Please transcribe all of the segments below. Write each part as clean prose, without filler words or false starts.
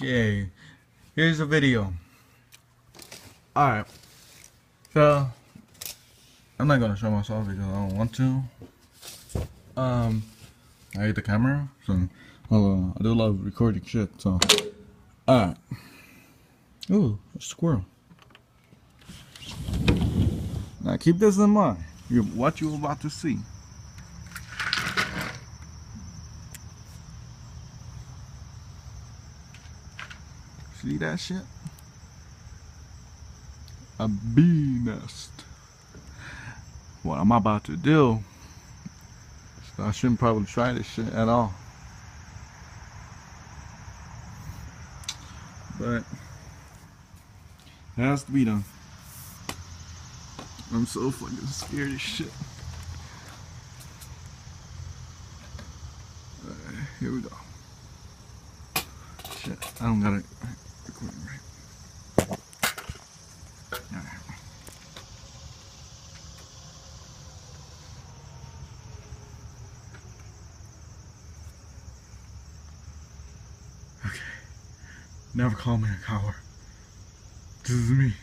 Okay, here's a video. Alright, so I'm not gonna show myself because I don't want to. I hate the camera, so I do a lot of recording shit, so. Alright. Ooh, a squirrel. Now keep this in mind. What you're about to see. See that shit? A bee nest. What I'm about to do, so I shouldn't probably try this shit at all. But it has to be done. I'm so fucking scared of shit. Alright, here we go. Shit, I don't got it recording right. Alright. Okay. Never call me a coward. This is me.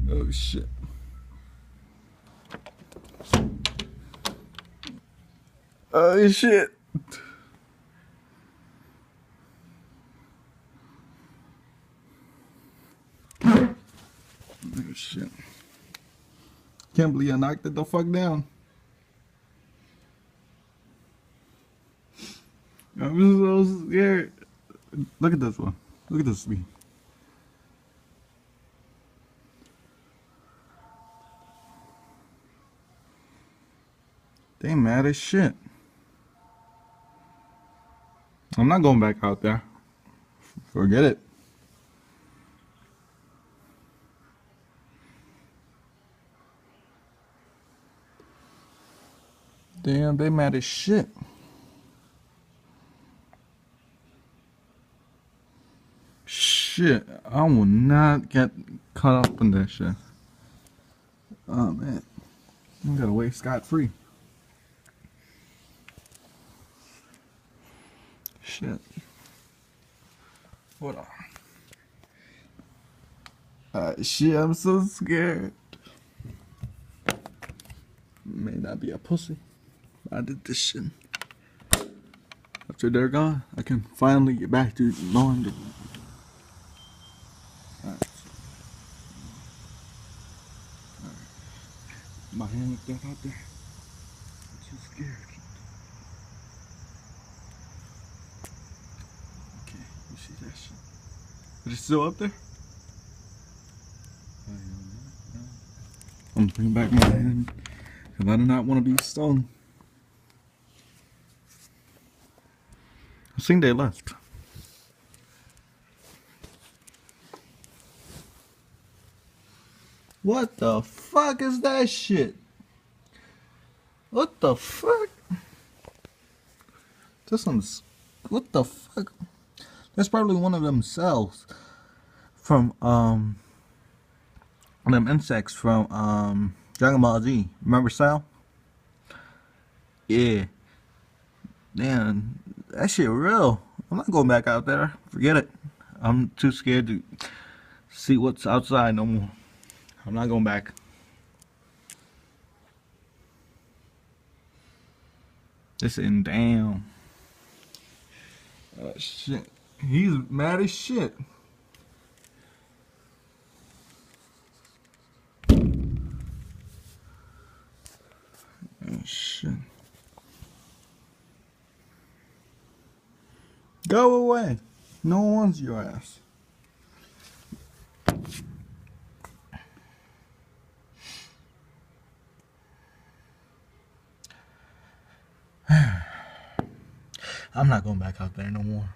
Oh shit. Oh shit. Oh shit. Can't believe I knocked it the fuck down. I'm so scared. Look at this one. Look at this bee. They mad as shit. I'm not going back out there. Forget it. Damn, they mad as shit. Shit, I will not get caught up in that shit. Oh man, I got away scot-free. Shit. Hold on. Shit, I'm so scared. May not be a pussy, but I did this shit. After they're gone, I can finally get back to knowing that. Alright. My hand looked up out there. I'm too scared. Okay, you see that shit? Is it still up there? I'm bringing back my hand because I do not want to be stung. I think they left. What the fuck is that shit? What the fuck? This one's... What the fuck? That's probably one of them cells from them insects from Dragon Ball Z. Remember Cell? Yeah. Damn, that shit real. I'm not going back out there. Forget it. I'm too scared to see what's outside no more. I'm not going back. Listen, damn. Shit. He's mad as shit. Oh, shit. Go away. No one wants your ass. I'm not going back out there no more.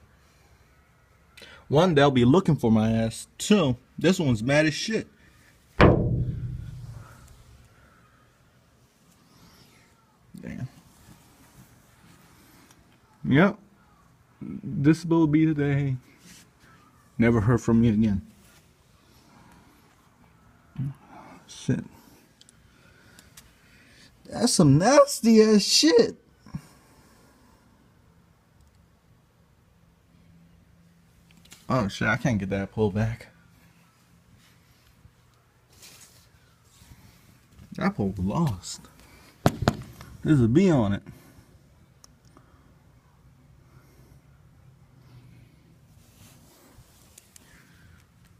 One, they'll be looking for my ass. Two, this one's mad as shit. Damn. Yep. This will be the day. Never heard from me again. Shit. That's some nasty ass shit. Oh shit, I can't get that pulled back. That pole lost. There's a bee on it.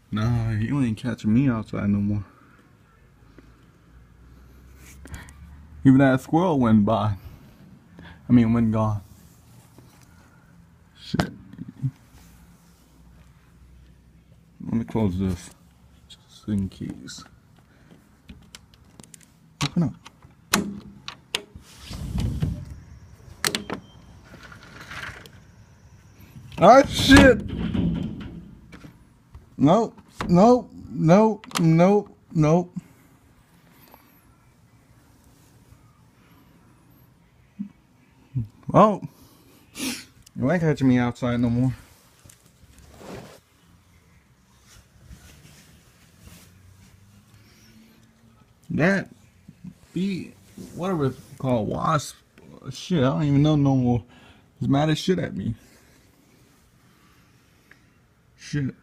Nah, you ain't catching me outside no more. Even that squirrel went by. Went gone. Shit. Let me close this. Just in case. Open up. Ah, shit! Nope, nope, nope, nope, nope. Oh, you ain't catching me outside no more. That bee, whatever it's called, wasp, shit, I don't even know no more. It's mad as shit at me. Shit.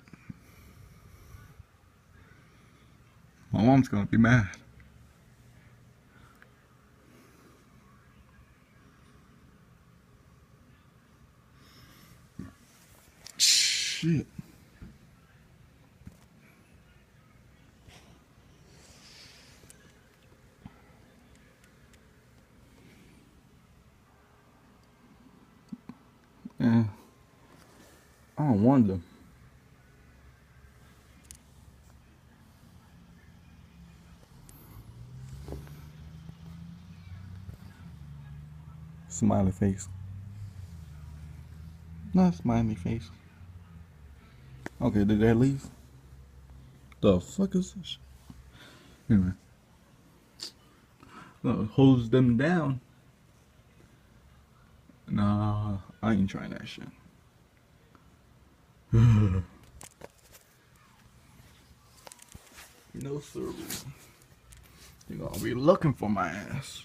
My mom's gonna be mad. Shit. Yeah. I don't wonder. Smiley face. Not smiley face. Okay, did that leave? The fuck is this? Anyway. Hose them down. Nah, I ain't trying that shit. No sir. You're gonna be looking for my ass.